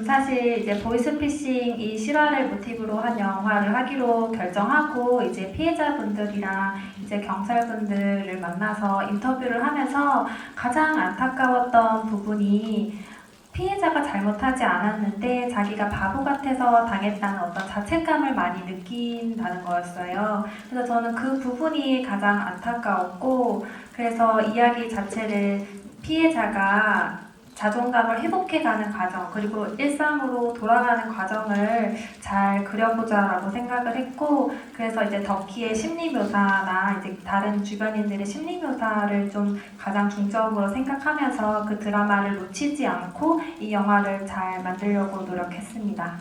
사실 이제 보이스피싱 이 실화를 모티브로 한 영화를 하기로 결정하고 이제 피해자분들이랑 이제 경찰분들을 만나서 인터뷰를 하면서 가장 안타까웠던 부분이 피해자가 잘못하지 않았는데 자기가 바보 같아서 당했다는 어떤 자책감을 많이 느낀다는 거였어요. 그래서 저는 그 부분이 가장 안타까웠고, 그래서 이야기 자체를 피해자가 자존감을 회복해가는 과정, 그리고 일상으로 돌아가는 과정을 잘 그려보자라고 생각을 했고, 그래서 이제 덕희의 심리묘사나 이제 다른 주변인들의 심리묘사를 좀 가장 중점으로 생각하면서 그 드라마를 놓치지 않고 이 영화를 잘 만들려고 노력했습니다.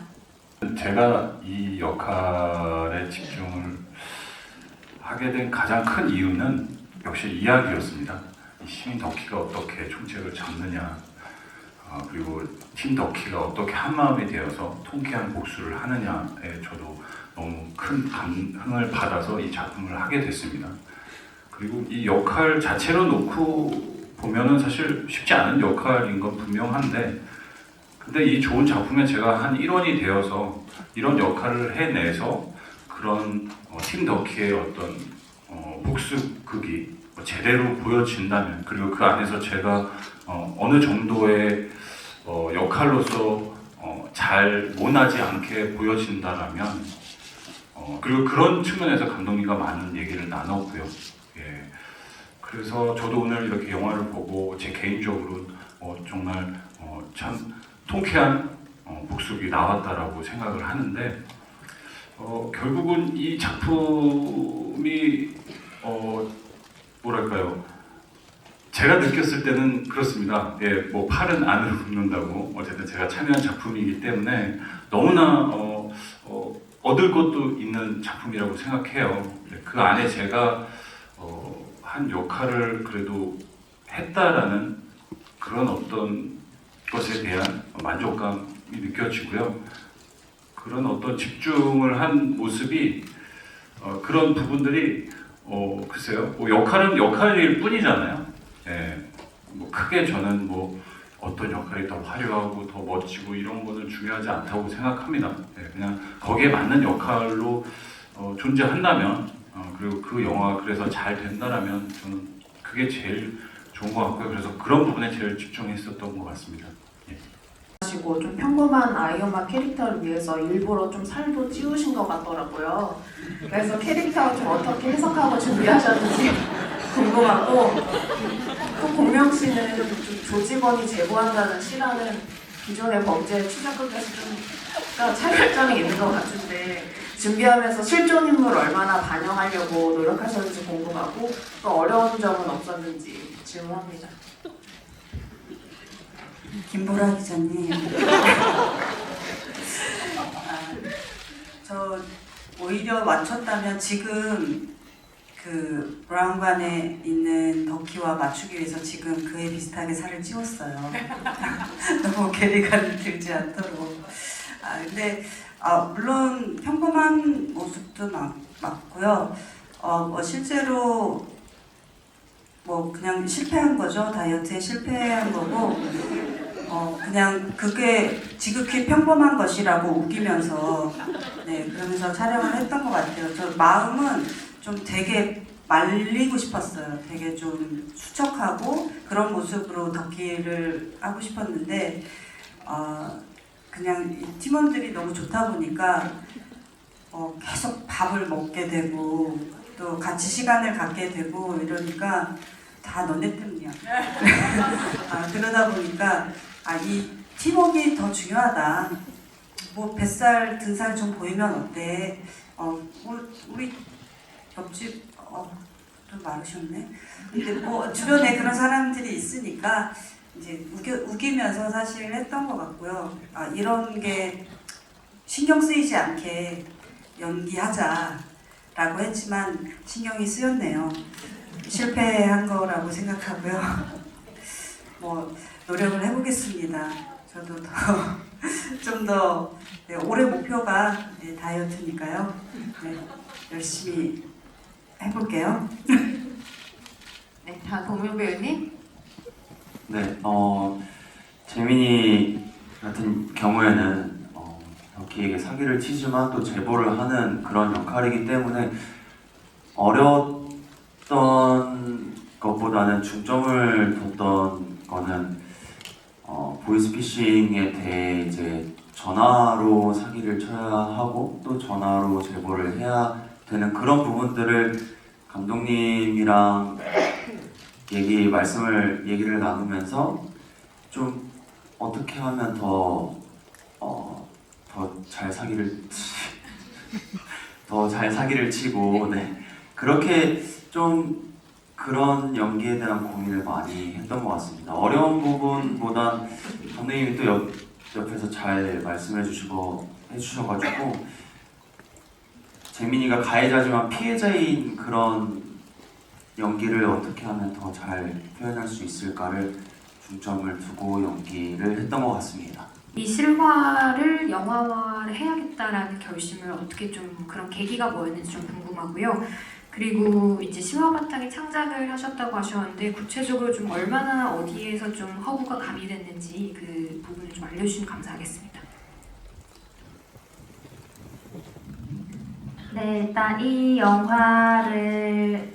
제가 이 역할에 집중을 하게 된 가장 큰 이유는 역시 이야기였습니다. 이 시민 덕희가 어떻게 총책을 잡느냐, 그리고 팀 덕희가 어떻게 한마음이 되어서 통쾌한 복수를 하느냐에 저도 너무 큰 감흥을 받아서 이 작품을 하게 됐습니다. 그리고 이 역할 자체로 놓고 보면은 사실 쉽지 않은 역할인 건 분명한데, 근데 이 좋은 작품에 제가 한 일원이 되어서 이런 역할을 해내서 그런 팀 덕희의 어떤 복수극이 제대로 보여진다면, 그리고 그 안에서 제가 어느 정도의 역할로서 잘 모나지 않게 보여진다라면, 그리고 그런 측면에서 감독님과 많은 얘기를 나눴고요. 예. 그래서 저도 오늘 이렇게 영화를 보고 제 개인적으로 정말 참 통쾌한 복수극이 나왔다라고 생각을 하는데, 결국은 이 작품이 뭐랄까요? 제가 느꼈을 때는 그렇습니다. 예, 뭐 팔은 안으로 굽는다고. 어쨌든 제가 참여한 작품이기 때문에 너무나 얻을 것도 있는 작품이라고 생각해요. 그 안에 제가 한 역할을 그래도 했다라는 그런 어떤 것에 대한 만족감이 느껴지고요. 그런 어떤 집중을 한 모습이 그런 부분들이 글쎄요, 뭐 역할은 역할일 뿐이잖아요. 예, 뭐 크게 저는 뭐 어떤 역할이 더 화려하고 더 멋지고 이런 거는 중요하지 않다고 생각합니다. 예, 그냥 거기에 맞는 역할로 존재한다면, 그리고 그 영화가 그래서 잘 된다라면 저는 그게 제일 좋은 것 같고요. 그래서 그런 부분에 제일 집중했었던 것 같습니다. 예. 하시고 좀 평범한 아이엄마 캐릭터를 위해서 일부러 좀 살도 찌우신 것 같더라고요. 그래서 캐릭터 좀 어떻게 해석하고 준비하셨는지 궁금하고, 또 공명 씨는 좀 조직원이 제보한다는 실화는 기존의 범죄 추적극에서 좀 차이점이 있는 것 같은데, 준비하면서 실존 인물을 얼마나 반영하려고 노력하셨는지 궁금하고, 또 어려운 점은 없었는지 질문합니다. 김보라 기자님, 저 오히려 맞췄다면 지금 그 브라운관에 있는 덕희와 맞추기 위해서 지금 그에 비슷하게 살을 찌웠어요. 너무 괴리감이 들지 않도록. 근데 물론 평범한 모습도 맞고요. 실제로 뭐 그냥 실패한 거죠. 다이어트에 실패한 거고, 그냥 그게 지극히 평범한 것이라고 우기면서, 네, 그러면서 촬영을 했던 것 같아요. 저 마음은 좀 되게 말리고 싶었어요. 되게 좀 수척하고 그런 모습으로 덕기를 하고 싶었는데, 그냥 이 팀원들이 너무 좋다 보니까 계속 밥을 먹게 되고 또 같이 시간을 갖게 되고 이러니까 다 너네 때문이야. 그러다 보니까 이 팀워크가 더 중요하다. 뭐 뱃살, 등살 좀 보이면 어때? 우리 옆집 좀 마르셨네. 근데 뭐 주변에 그런 사람들이 있으니까 이제 우기면서 사실 했던 것 같고요. 이런 게 신경 쓰이지 않게 연기하자라고 했지만 신경이 쓰였네요. 실패한 거라고 생각하고요. 뭐 노력을 해보겠습니다. 저도 좀 더 올해 목표가 다이어트니까요. 네, 열심히 해볼게요. 네, 다음 공명 배우님. 네, 재민이 같은 경우에는 덕희에게 사기를 치지만 또 제보를 하는 그런 역할이기 때문에 어려웠던 것보다는 중점을 뒀던 거는 보이스피싱에 대해 이제 전화로 사기를 쳐야 하고 또 전화로 제보를 해야 되는 그런 부분들을 감독님이랑 얘기를 나누면서 좀 어떻게 하면 더 잘 사기를 치고 네 그렇게 좀 그런 연기에 대한 고민을 많이 했던 것 같습니다. 어려운 부분보단 감독님이 또 옆에서 잘 말씀해 주셔가지고 재민이가 가해자지만 피해자인 그런 연기를 어떻게 하면 더 잘 표현할 수 있을까를 중점을 두고 연기를 했던 것 같습니다. 이 실화를 영화화를 해야겠다라는 결심을 어떻게 좀 그런 계기가 뭐였는지 좀 궁금하고요. 그리고 이제 실화 바탕에 창작을 하셨다고 하셨는데 구체적으로 좀 얼마나 어디에서 좀 허구가 가미됐는지 그 부분을 좀 알려주시면 감사하겠습니다. 네, 일단 이 영화를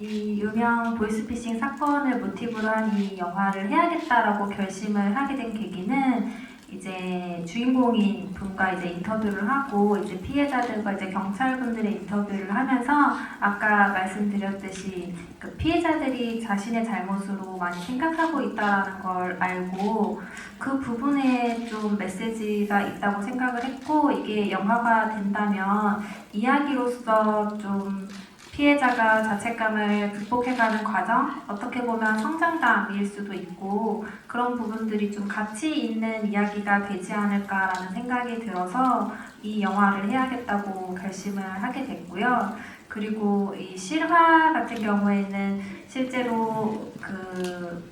이 유명 보이스피싱 사건을 모티브로 한 이 영화를 해야겠다라고 결심을 하게 된 계기는 이제 주인공인 분과 이제 인터뷰를 하고 이제 피해자들과 이제 경찰분들의 인터뷰를 하면서 아까 말씀드렸듯이 그 피해자들이 자신의 잘못으로 많이 생각하고 있다라는 걸 알고 그 부분에 좀 메시지가 있다고 생각을 했고 이게 영화가 된다면 이야기로서 좀 피해자가 자책감을 극복해가는 과정, 어떻게 보면 성장담일 수도 있고 그런 부분들이 좀 가치 있는 이야기가 되지 않을까라는 생각이 들어서 이 영화를 해야겠다고 결심을 하게 됐고요. 그리고 이 실화 같은 경우에는 실제로 그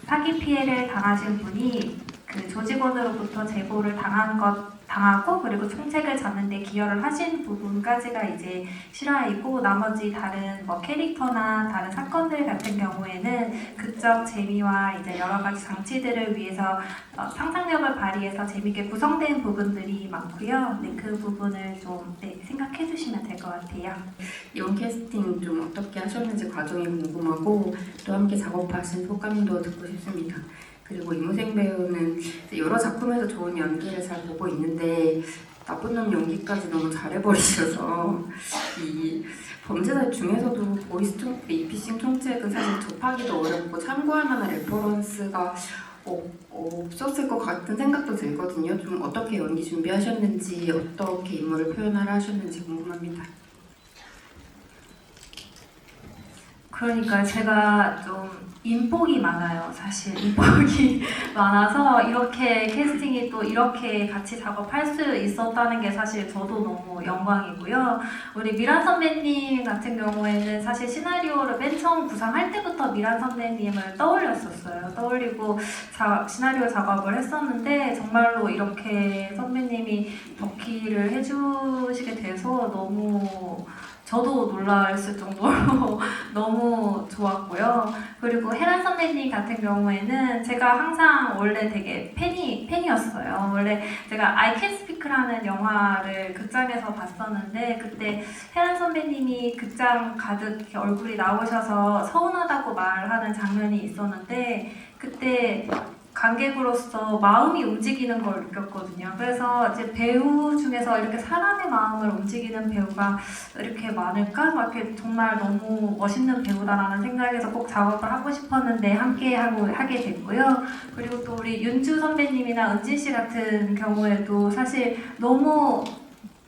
사기 피해를 당하신 분이 그 조직원으로부터 제보를 당하고 그리고 총책을 잡는 데 기여를 하신 부분까지가 이제 실화이고 나머지 다른 뭐 캐릭터나 다른 사건들 같은 경우에는 극적 재미와 이제 여러 가지 장치들을 위해서 상상력을 발휘해서 재밌게 구성된 부분들이 많고요. 네, 그 부분을 좀 생각해 주시면 될 것 같아요. 이번 캐스팅 좀 어떻게 하셨는지 과정이 궁금하고 또 함께 작업하신 소감도 듣고 싶습니다. 그리고 이무생 배우는 여러 작품에서 좋은 연기를 잘 보고 있는데 나쁜 놈 연기까지 너무 잘해버리셔서 이 범죄자 중에서도 이 피싱 총책은 사실 접하기도 어렵고 참고할 만한 레퍼런스가 없었을 것 같은 생각도 들거든요. 좀 어떻게 연기 준비하셨는지 어떻게 인물을 표현하려 하셨는지 궁금합니다. 그러니까 제가 좀 인복이 많아요. 사실 인복이 많아서 이렇게 캐스팅이 또 이렇게 같이 작업할 수 있었다는 게 사실 저도 너무 영광이고요. 우리 미란 선배님 같은 경우에는 사실 시나리오를 맨 처음 구상할 때부터 미란 선배님을 떠올렸었어요. 떠올리고 시나리오 작업을 했었는데 정말로 이렇게 선배님이 덕기를 해주시게 돼서 너무 저도 놀랐을 정도로 너무 좋았고요. 그리고 혜란 선배님 같은 경우에는 제가 항상 원래 되게 팬이었어요. 원래 제가 I Can Speak라는 영화를 극장에서 봤었는데 그때 혜란 선배님이 극장 가득 이렇게 얼굴이 나오셔서 서운하다고 말하는 장면이 있었는데 그때 관객으로서 마음이 움직이는 걸 느꼈거든요. 그래서 이제 배우 중에서 이렇게 사람의 마음을 움직이는 배우가 이렇게 많을까? 막 이렇게 정말 너무 멋있는 배우다라는 생각에서 꼭 작업을 하고 싶었는데 함께 하게 됐고요. 그리고 또 우리 윤주 선배님이나 은진 씨 같은 경우에도 사실 너무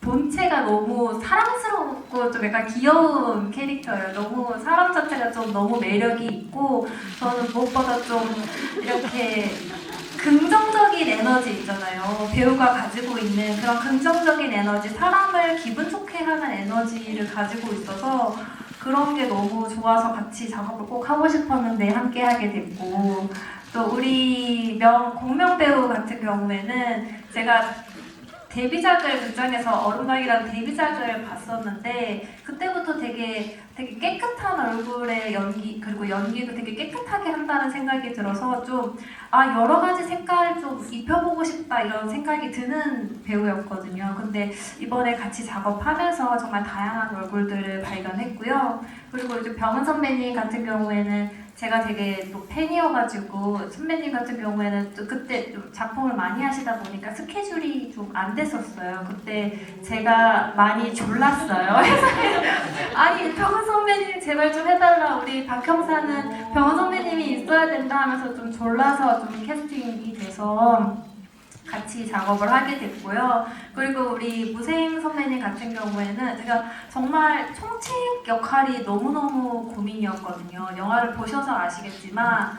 본체가 너무 사랑스럽고 좀 약간 귀여운 캐릭터예요. 너무 사람 자체가 좀 너무 매력이 있고 저는 무엇보다 좀 이렇게 긍정적인 에너지 있잖아요. 배우가 가지고 있는 그런 긍정적인 에너지, 사람을 기분 좋게 하는 에너지를 가지고 있어서 그런 게 너무 좋아서 같이 작업을 꼭 하고 싶었는데 함께 하게 됐고 또 우리 공명 배우 같은 경우에는 제가 데뷔작을 극장에서 얼음날이라는 데뷔작을 봤었는데 그때부터 되게 깨끗한 얼굴의 연기 그리고 연기도 되게 깨끗하게 한다는 생각이 들어서 좀 여러 가지 색깔 좀 입혀보고 싶다 이런 생각이 드는 배우였거든요. 근데 이번에 같이 작업하면서 정말 다양한 얼굴들을 발견했고요. 그리고 이제 병은 선배님 같은 경우에는 제가 되게 또 팬이어가지고 선배님 같은 경우에는 또 그때 좀 작품을 많이 하시다 보니까 스케줄이 좀 안 됐었어요. 그때 제가 많이 졸랐어요. 아니 병은 선배님 제발 좀 해달라. 우리 박 형사는 병은 선배님이 있어야 된다 하면서 좀 졸라서 좀 캐스팅이 돼서 같이 작업을 하게 됐고요. 그리고 우리 무생 선배님 같은 경우에는 제가 정말 총책 역할이 너무너무 고민이었거든요. 영화를 보셔서 아시겠지만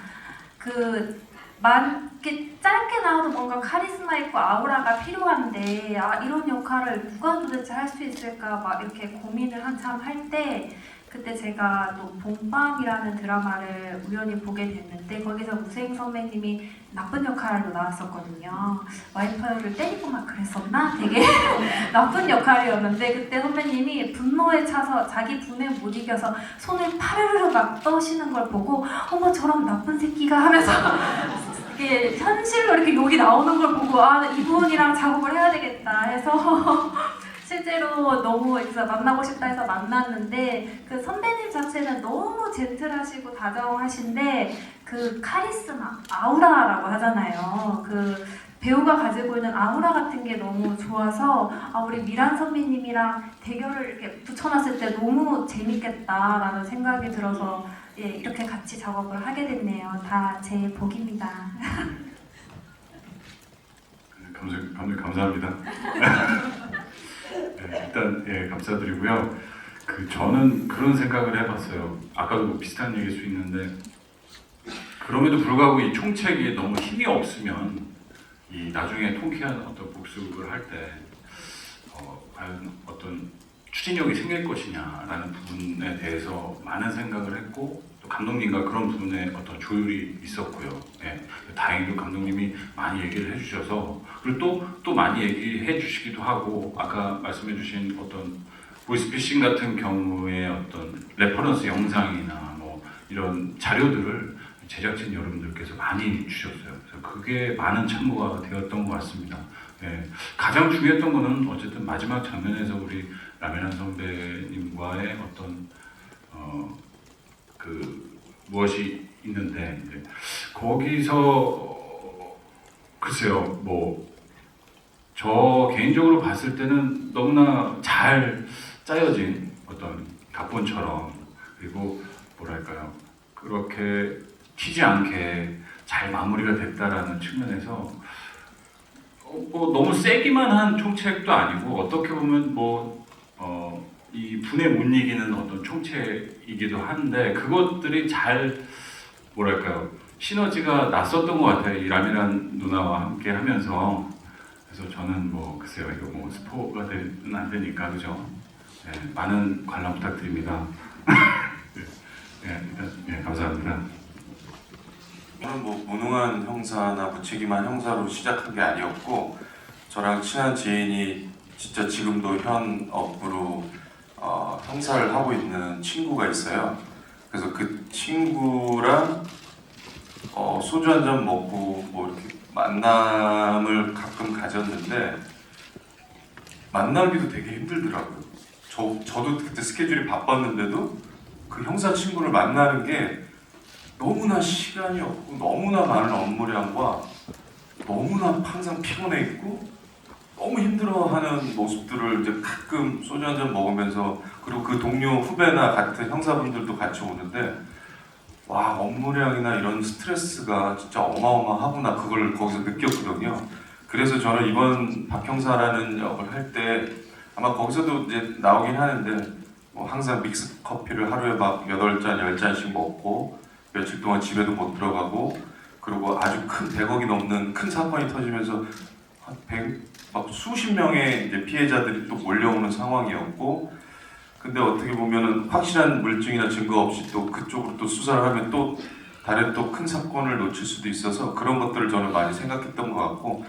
이렇게 짧게 나와도 뭔가 카리스마 있고 아우라가 필요한데 이런 역할을 누가 도대체 할 수 있을까 막 이렇게 고민을 한참 할 때 그때 제가 또 봄밤이라는 드라마를 우연히 보게 됐는데 거기서 무생 선배님이 나쁜 역할로 나왔었거든요. 와이프를 때리고 막 그랬었나? 되게 나쁜 역할이었는데 그때 선배님이 분노에 차서 자기 분에 못 이겨서 손을 파르르 막 떠시는 걸 보고 어머 저런 나쁜 새끼가 하면서 이게 현실로 이렇게 욕이 나오는 걸 보고 이분이랑 작업을 해야 되겠다 해서 실제로 너무 그래서 만나고 싶다 해서 만났는데 그 선배님 자체는 너무 젠틀하시고 다정하신데 그 카리스마, 아우라라고 하잖아요. 그 배우가 가지고 있는 아우라 같은 게 너무 좋아서 우리 미란 선배님이랑 대결을 이렇게 붙여놨을 때 너무 재밌겠다라는 생각이 들어서 이렇게 같이 작업을 하게 됐네요. 다 제 복입니다. 감사합니다. 일단 감사드리고요. 저는 그런 생각을 해봤어요. 아까도 뭐 비슷한 얘기일 수 있는데 그럼에도 불구하고 이 총책이 너무 힘이 없으면 이 나중에 통쾌한 어떤 복습을 할 때 과연 어떤 추진력이 생길 것이냐라는 부분에 대해서 많은 생각을 했고 또 감독님과 그런 부분에 어떤 조율이 있었고요. 다행히도 감독님이 많이 얘기를 해주셔서 그리고 또 많이 얘기해 주시기도 하고 아까 말씀해주신 어떤 보이스피싱 같은 경우에 어떤 레퍼런스 영상이나 뭐 이런 자료들을 제작진 여러분들께서 많이 주셨어요. 그래서 그게 많은 참고가 되었던 것 같습니다. 가장 중요했던 거는 어쨌든 마지막 장면에서 우리 라메란 선배님과의 어떤 무엇이 있는데 거기서 글쎄요 뭐 저 개인적으로 봤을 때는 너무나 잘 짜여진 어떤 각본처럼 그리고 뭐랄까요 그렇게 튀지 않게 잘 마무리가 됐다라는 측면에서 뭐 너무 세기만 한 총책도 아니고 어떻게 보면 이 분에 못 이기는 어떤 총책이기도 한데 그것들이 잘 뭐랄까요 시너지가 났었던 것 같아요. 이 라미란 누나와 함께 하면서 그래서 저는 글쎄요 이거 스포가 되면 안 되니까 그죠? 많은 관람 부탁드립니다. 일단 감사합니다. 저는 무능한 형사나 무책임한 형사로 시작한 게 아니었고 저랑 친한 지인이 진짜 지금도 현 업으로 형사를 하고 있는 친구가 있어요. 그래서 그 친구랑 소주 한 잔 먹고 이렇게 만남을 가끔 가졌는데 만나기도 되게 힘들더라고요. 저도 그때 스케줄이 바빴는데도 그 형사 친구를 만나는 게 너무나 시간이 없고 너무나 많은 업무량과 너무나 항상 피곤해 있고 너무 힘들어하는 모습들을 이제 가끔 소주 한 잔 먹으면서 그리고 그 동료 후배나 같은 형사분들도 같이 오는데 와 업무량이나 이런 스트레스가 진짜 어마어마하구나 그걸 거기서 느꼈거든요. 그래서 저는 이번 박 형사라는 역을 할 때 아마 거기서도 이제 나오긴 하는데 항상 믹스 커피를 하루에 막 8잔, 10잔씩 먹고 며칠 동안 집에도 못 들어가고 그리고 아주 큰 100억이 넘는 큰 사건이 터지면서 수십 명의 이제 피해자들이 또 몰려오는 상황이었고 근데 어떻게 보면은 확실한 물증이나 증거 없이 또 그쪽으로 또 수사를 하면 또 다른 또 큰 사건을 놓칠 수도 있어서 그런 것들을 저는 많이 생각했던 것 같고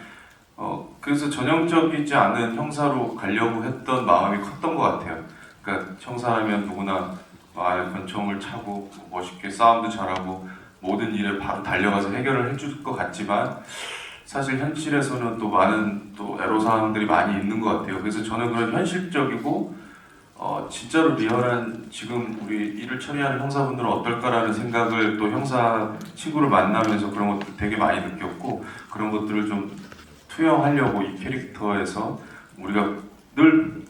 그래서 전형적이지 않은 형사로 가려고 했던 마음이 컸던 것 같아요. 그러니까 형사라면 누구나 권총을 차고 멋있게 싸움도 잘하고 모든 일에 바로 달려가서 해결을 해줄 것 같지만 사실 현실에서는 또 많은 또 애로사항들이 많이 있는 것 같아요. 그래서 저는 그런 현실적이고 진짜로 리얼한 지금 우리 일을 처리하는 형사분들은 어떨까라는 생각을 또 형사 친구를 만나면서 그런 것들 되게 많이 느꼈고 그런 것들을 좀 투영하려고 이 캐릭터에서 우리가 늘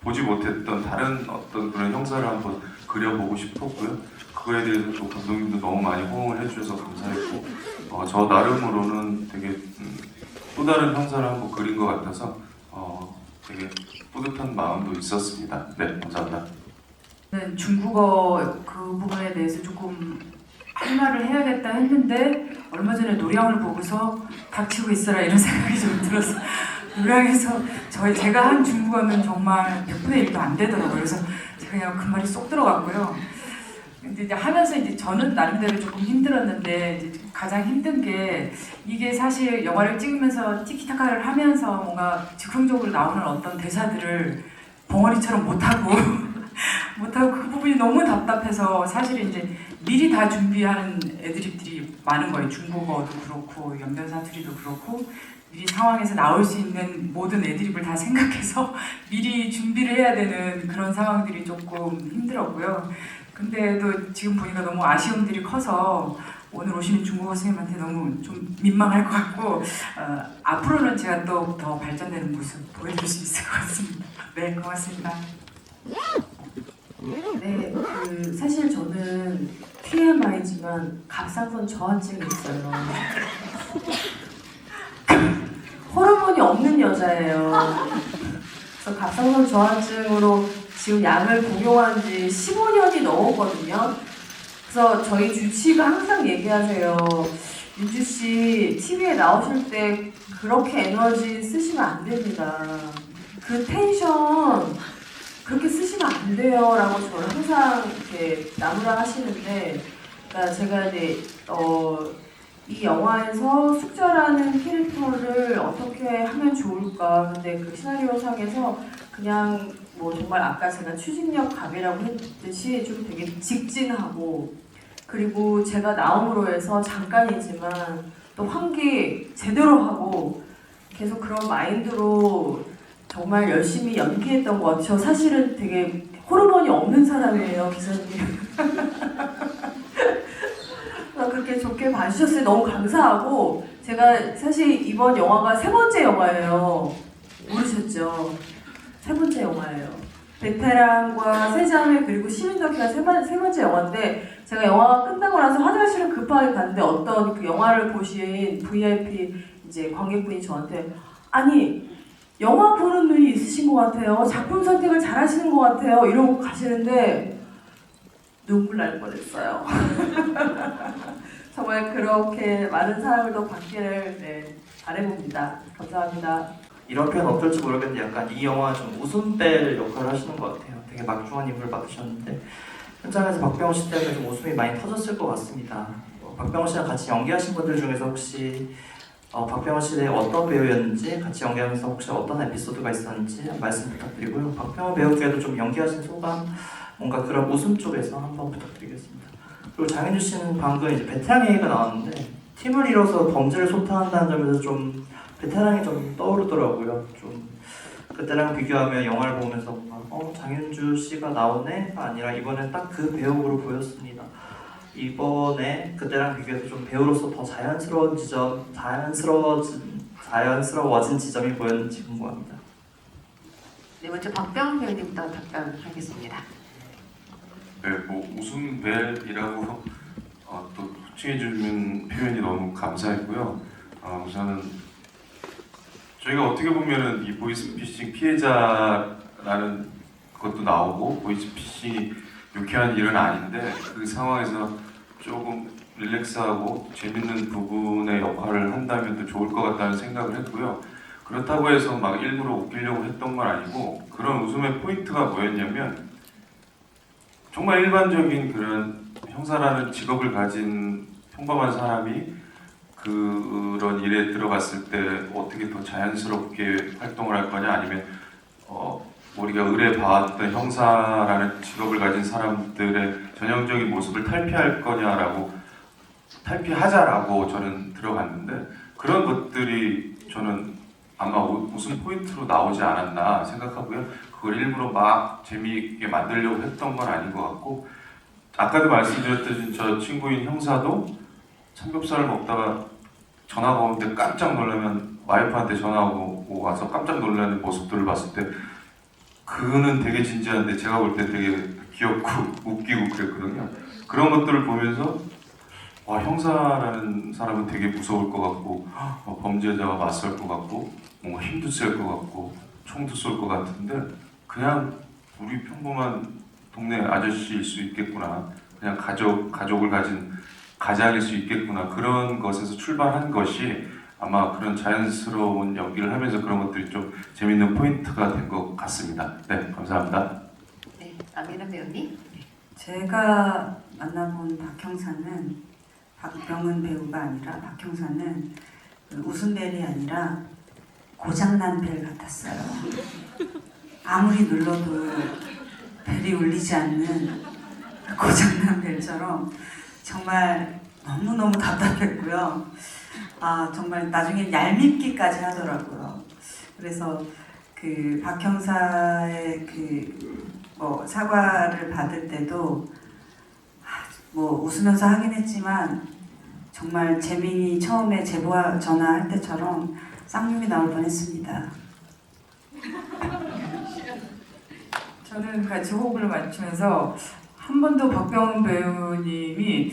보지 못했던 다른 어떤 그런 형사를 한번 그려보고 싶었고요. 그거에 대해서 또 감독님도 너무 많이 호응을 해주셔서 감사했고 저 나름으로는 되게 또 다른 형사를 한번 그린 것 같아서 되게 뿌듯한 마음도 있었습니다. 네, 감사합니다. 저는 중국어 그 부분에 대해서 조금 할 말을 해야겠다 했는데 얼마 전에 노량을 보고서 닥치고 있어라 이런 생각이 좀 들어서 노량에서 제가 한 중국어는 정말 100분의 1도 안 되더라고요. 그래서 제가 그냥 그 말이 쏙 들어갔고요. 근데 이제 하면서 이제 저는 나름대로 조금 힘들었는데 이제 가장 힘든 게 이게 사실 영화를 찍으면서 티키타카를 하면서 뭔가 즉흥적으로 나오는 어떤 대사들을 벙어리처럼 못하고 그 부분이 너무 답답해서 사실 이제 미리 다 준비하는 애드립들이 많은 거예요. 중국어도 그렇고 연변사투리도 그렇고 미리 상황에서 나올 수 있는 모든 애드립을 다 생각해서 미리 준비를 해야 되는 그런 상황들이 조금 힘들었고요. 근데 또 지금 보니까 너무 아쉬움들이 커서 오늘 오시는 중국어 선생님한테 너무 좀 민망할 것 같고 앞으로는 제가 또 더 발전되는 모습 보여드릴 수 있을 것 같습니다. 네, 고맙습니다. 네, 사실 저는 TMI지만 갑상선 저하증이 있어요. 호르몬이 없는 여자예요. 그래서 갑상선 저하증으로 지금 약을 복용한 지 15년이 넘었거든요. 그래서 저희 주치가 항상 얘기하세요. 윤주 씨 TV에 나오실 때 그렇게 에너지 쓰시면 안 됩니다. 그 텐션 그렇게 쓰시면 안 돼요 라고 저는 항상 이렇게 나무라 하시는데 그러니까 제가 이제 이 영화에서 숙자라는 캐릭터를 어떻게 하면 좋을까 근데 그 시나리오상에서 그냥 뭐 정말 아까 제가 추진력 갑이라고 했듯이 좀 되게 직진하고 그리고 제가 나옴으로 해서 잠깐이지만 또 환기 제대로 하고 계속 그런 마인드로 정말 열심히 연기했던 것 같아요. 사실은 되게 호르몬이 없는 사람이에요, 기사님. 그렇게 좋게 봐주셨어요. 너무 감사하고 제가 사실 이번 영화가 3번째 영화예요. 모르셨죠? 3번째 영화예요. 베테랑과 세자매 그리고 시민덕기가 세 번째 영화인데 제가 영화가 끝나고 나서 화장실을 급하게 갔는데 어떤 그 영화를 보신 VIP 이제 관객분이 저한테 아니 영화 보는 눈이 있으신 것 같아요. 작품 선택을 잘 하시는 것 같아요. 이러고 가시는데 눈물 날 뻔했어요. 정말 그렇게 많은 사랑을 더 받기를 바라봅니다. 감사합니다. 이런 표현 어떨지 모르겠는데 약간 이 영화 좀 웃음벨 역할을 하시는 것 같아요. 되게 막중한 인물을 맡으셨는데 현장에서 박병호 씨 때문에 좀 웃음이 많이 터졌을 것 같습니다. 박병호 씨랑 같이 연기하신 분들 중에서 혹시 박병호 씨의 어떤 배우였는지 같이 연기하면서 혹시 어떤 에피소드가 있었는지 말씀 부탁드리고요. 박병호 배우 중에도 좀 연기하신 소감 뭔가 그런 웃음 쪽에서 한번 부탁드리겠습니다. 그리고 장현주 씨는 방금 이제 베테랑 얘기가 나왔는데 팀을 이뤄서 범죄를 소탕한다는 점에서 좀 베테랑이 좀 떠오르더라고요. 좀 그때랑 비교하면 영화를 보면서 뭔가 장현주 씨가 나오네가 아니라 이번엔 딱 그 배우로 보였습니다. 이번에 그때랑 비교해서 좀 배우로서 더 자연스러워진 지점이 보였는지 궁금합니다. 네, 먼저 박병호 배우님부터 답변하겠습니다. 네, 뭐 웃음벨이라고 또 호칭해주는 표현이 너무 감사했고요. 우선은 저희가 어떻게 보면은 이 보이스피싱 피해자라는 것도 나오고 보이스피싱이 유쾌한 일은 아닌데 그 상황에서 조금 릴렉스하고 재밌는 부분의 역할을 한다면 더 좋을 것 같다는 생각을 했고요. 그렇다고 해서 막 일부러 웃기려고 했던 건 아니고 그런 웃음의 포인트가 뭐였냐면 정말 일반적인 그런 형사라는 직업을 가진 평범한 사람이 그런 일에 들어갔을 때 어떻게 더 자연스럽게 활동을 할 거냐, 아니면 우리가 의뢰 봐왔던 형사라는 직업을 가진 사람들의 전형적인 모습을 탈피하자라고 저는 들어갔는데, 그런 것들이 저는 아마 웃음 포인트로 나오지 않았나 생각하고요. 그걸 일부러 막 재미있게 만들려고 했던 건 아닌 것 같고, 아까도 말씀드렸듯이 저 친구인 형사도 삼겹살을 먹다가 전화가 오는데 깜짝 놀라면 와이프한테 전화하고 와서 깜짝 놀라는 모습들을 봤을 때 그는 되게 진지한데 제가 볼 때 되게 귀엽고 웃기고 그랬거든요. 그런 것들을 보면서 와, 형사라는 사람은 되게 무서울 것 같고 범죄자와 맞설 것 같고 뭔가 힘도 쓸 것 같고 총도 쏠 것 같은데 그냥 우리 평범한 동네 아저씨일 수 있겠구나, 그냥 가족을 가진 가장일 수 있겠구나, 그런 것에서 출발한 것이 아마 그런 자연스러운 연기를 하면서 그런 것들이 좀 재밌는 포인트가 된 것 같습니다. 네, 감사합니다. 네, 안미란 배우님. 제가 만나본 박 형사는 박병은 배우가 아니라 박 형사는 웃음벨이 아니라 고장난 벨 같았어요. 아무리 눌러도 벨이 울리지 않는 고장난 벨처럼 정말 너무너무 답답했고요. 정말 나중에 얄밉기까지 하더라고요. 그래서 그 박 형사의 사과를 받을 때도 웃으면서 하긴 했지만 정말 재민이 처음에 제보 전화할 때처럼 쌍욕이 나올 뻔했습니다. 저는 같이 호흡을 맞추면서 한 번도 박병훈 배우님이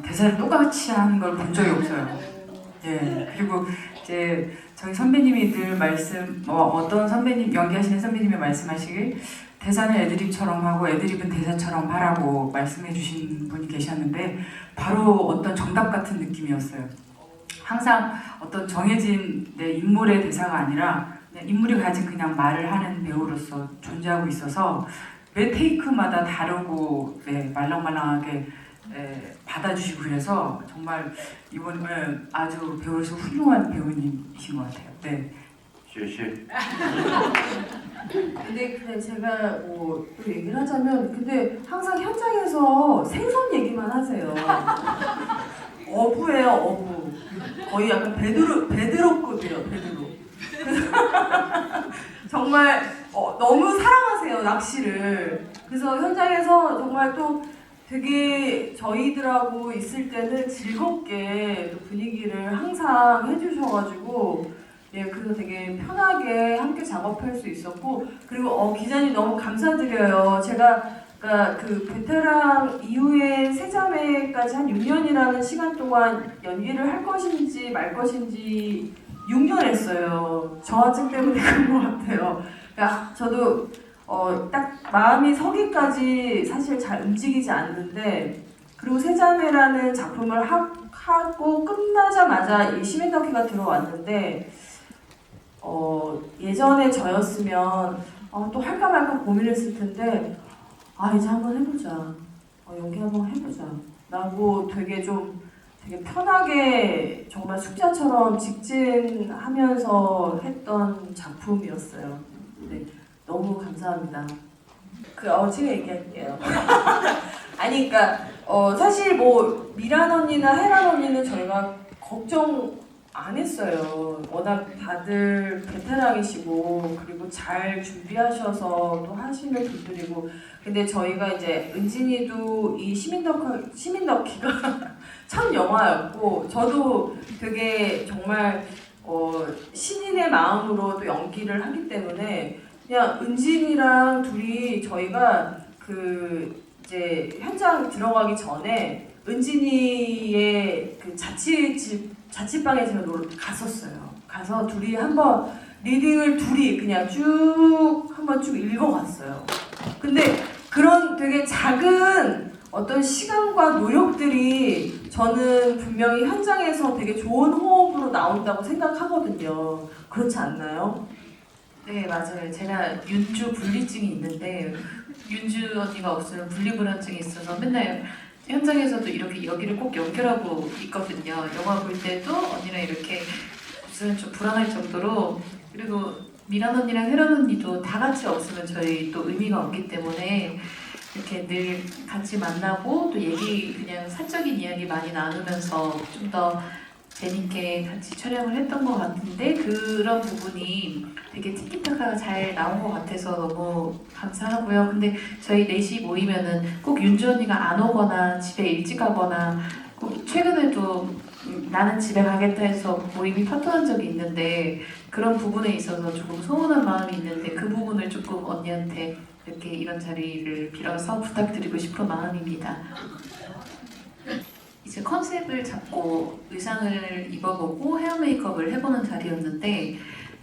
대사를 똑같이 하는 걸 본 적이 없어요. 예. 그리고 이제 저희 선배님이 늘 어떤 선배님, 연기하시는 선배님이 말씀하시길 대사는 애드립처럼 하고 애드립은 대사처럼 하라고 말씀해 주신 분이 계셨는데 바로 어떤 정답 같은 느낌이었어요. 항상 어떤 정해진 내 인물의 대사가 아니라 인물이 가진 그냥 말을 하는 배우로서 존재하고 있어서 매 테이크마다 다르고 말랑말랑하게 받아주시고 그래서 정말 이번에 아주 배우로서 훌륭한 배우님이신 것 같아요. 네. 시시. 근데 제가 또 얘기를 하자면 근데 항상 현장에서 생선 얘기만 하세요. 어부예요, 어부. 거의 약간 베드로급이에요, 베드로. 정말 너무 사랑하세요, 낚시를. 그래서 현장에서 정말 또 되게 저희들하고 있을 때는 즐겁게 또 분위기를 항상 해주셔가지고 그래서 되게 편하게 함께 작업할 수 있었고, 그리고 기자님 너무 감사드려요. 제가 그러니까 그 베테랑 이후에 세자매까지 한 6년이라는 시간 동안 연기를 할 것인지 말 것인지 6년 했어요. 저하증 때문에 그런 것 같아요. 그러니까 저도 딱 마음이 서기까지 사실 잘 움직이지 않는데, 그리고 세자매라는 작품을 하고 끝나자마자 이 시민덕기가 들어왔는데 예전에 저였으면 또 할까 말까 고민했을 텐데 이제 한번 해보자, 연기 한번 해보자 라고 되게 편하게 정말 숙자처럼 직진하면서 했던 작품이었어요. 네, 너무 감사합니다. 지금 얘기할게요. 아니, 그러니까 사실 미란 언니나 혜란 언니는 저희가 걱정 안 했어요. 워낙 다들 베테랑이시고 그리고 잘 준비하셔서 또 하시는 분들이고. 근데 저희가 이제 은진이도 이 시민덕기가 첫 영화였고, 저도 되게 정말 신인의 마음으로 또 연기를 하기 때문에 그냥 은진이랑 둘이 저희가 이제 현장 들어가기 전에 은진이의 그 자취방에 제가 갔었어요. 가서 둘이 한번 리딩을 그냥 한번 쭉 읽어갔어요. 근데 그런 되게 작은 어떤 시간과 노력들이 저는 분명히 현장에서 되게 좋은 호흡으로 나온다고 생각하거든요. 그렇지 않나요? 네, 맞아요. 제가 윤주 분리증이 있는데 윤주 언니가 없으면 분리불안증이 있어서 맨날 현장에서도 이렇게 여기를 꼭 연결하고 있거든요. 영화 볼 때도 언니랑 이렇게 무슨 좀 불안할 정도로, 그리고 미란 언니랑 혜란 언니도 다 같이 없으면 저희 또 의미가 없기 때문에 이렇게 늘 같이 만나고 또 그냥 사적인 이야기 많이 나누면서 좀 더 재밌게 같이 촬영을 했던 것 같은데, 그런 부분이 되게 티키타카가 잘 나온 것 같아서 너무 감사하고요. 근데 저희 넷이 모이면은 꼭 윤주 언니가 안 오거나 집에 일찍 가거나, 꼭 최근에도 나는 집에 가겠다 해서 모임이 파토난 적이 있는데, 그런 부분에 있어서 조금 소원한 마음이 있는데 그 부분을 조금 언니한테 이렇게 이런 자리를 빌어서 부탁드리고 싶은 마음입니다. 이제 컨셉을 잡고 의상을 입어보고 헤어 메이크업을 해보는 자리였는데,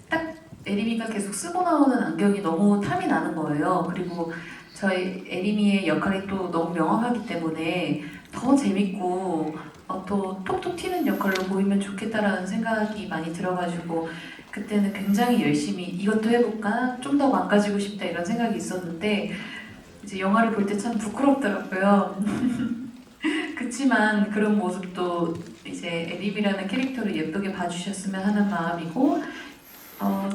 딱 에리미가 계속 쓰고 나오는 안경이 너무 탐이 나는 거예요. 그리고 저희 에리미의 역할이 또 너무 명확하기 때문에 더 재밌고 또 톡톡 튀는 역할로 보이면 좋겠다라는 생각이 많이 들어가지고, 그때는 굉장히 열심히 이것도 해볼까? 좀 더 망가지고 싶다 이런 생각이 있었는데, 이제 영화를 볼 때 참 부끄럽더라고요. 그치만 그런 모습도 이제 에림이라는 캐릭터를 예쁘게 봐주셨으면 하는 마음이고,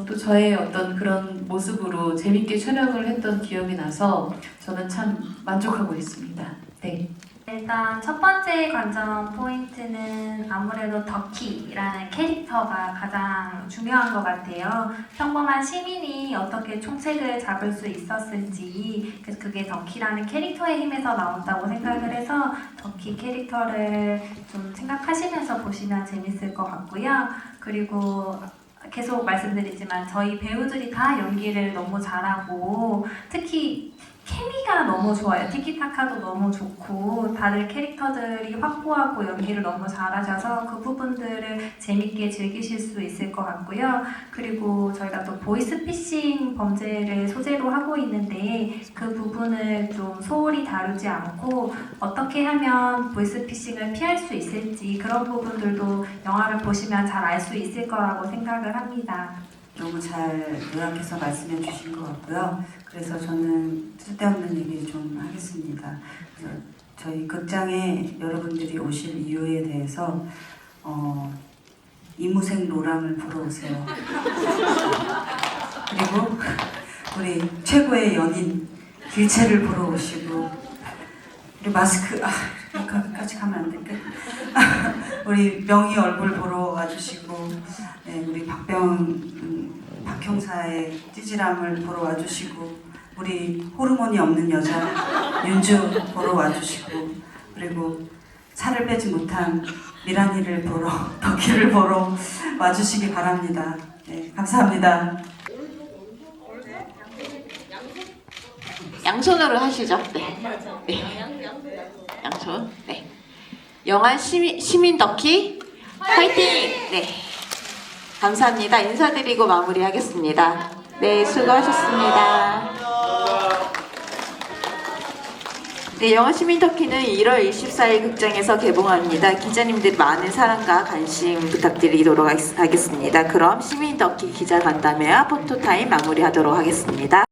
또 저의 어떤 그런 모습으로 재밌게 촬영을 했던 기억이 나서 저는 참 만족하고 있습니다. 네. 일단 첫 번째 관전 포인트는 아무래도 덕희라는 캐릭터가 가장 중요한 것 같아요. 평범한 시민이 어떻게 총책을 잡을 수 있었을지, 그래서 그게 덕희라는 캐릭터의 힘에서 나온다고 생각을 해서 덕희 캐릭터를 좀 생각하시면서 보시면 재밌을 것 같고요. 그리고 계속 말씀드리지만 저희 배우들이 다 연기를 너무 잘하고, 특히 케미가 너무 좋아요. 티키타카도 너무 좋고 다들 캐릭터들이 확고하고 연기를 너무 잘하셔서 그 부분들을 재밌게 즐기실 수 있을 것 같고요. 그리고 저희가 또 보이스피싱 범죄를 소재로 하고 있는데, 그 부분을 좀 소홀히 다루지 않고 어떻게 하면 보이스피싱을 피할 수 있을지, 그런 부분들도 영화를 보시면 잘 알 수 있을 거라고 생각을 합니다. 너무 잘 요약해서 말씀해 주신 것 같고요. 그래서 저는 쓸데없는 얘기 좀 하겠습니다. 그래서 저희 극장에 여러분들이 오실 이유에 대해서 이무생 로랑을 보러 오세요. 그리고 우리 최고의 연인 길채를 보러 오시고, 우리 마스크 여기까지 가면 안 될까? 우리 명희 얼굴 보러 와주시고, 네, 우리 박형사의 찌질함을 보러 와주시고, 우리 호르몬이 없는 여자 윤주 보러 와주시고, 그리고 살을 빼지 못한 미란이를 보러, 덕희를 보러 와주시기 바랍니다. 네, 감사합니다. 양손으로 하시죠. 네. 양손. 네. 영화 시민 덕희 화이팅! 네. 감사합니다. 인사드리고 마무리하겠습니다. 네, 수고하셨습니다. 네, 영화 시민 덕희는 1월 24일 극장에서 개봉합니다. 기자님들 많은 사랑과 관심 부탁드리도록 하겠습니다. 그럼 시민 덕희 기자 간담회와 포토타임 마무리하도록 하겠습니다.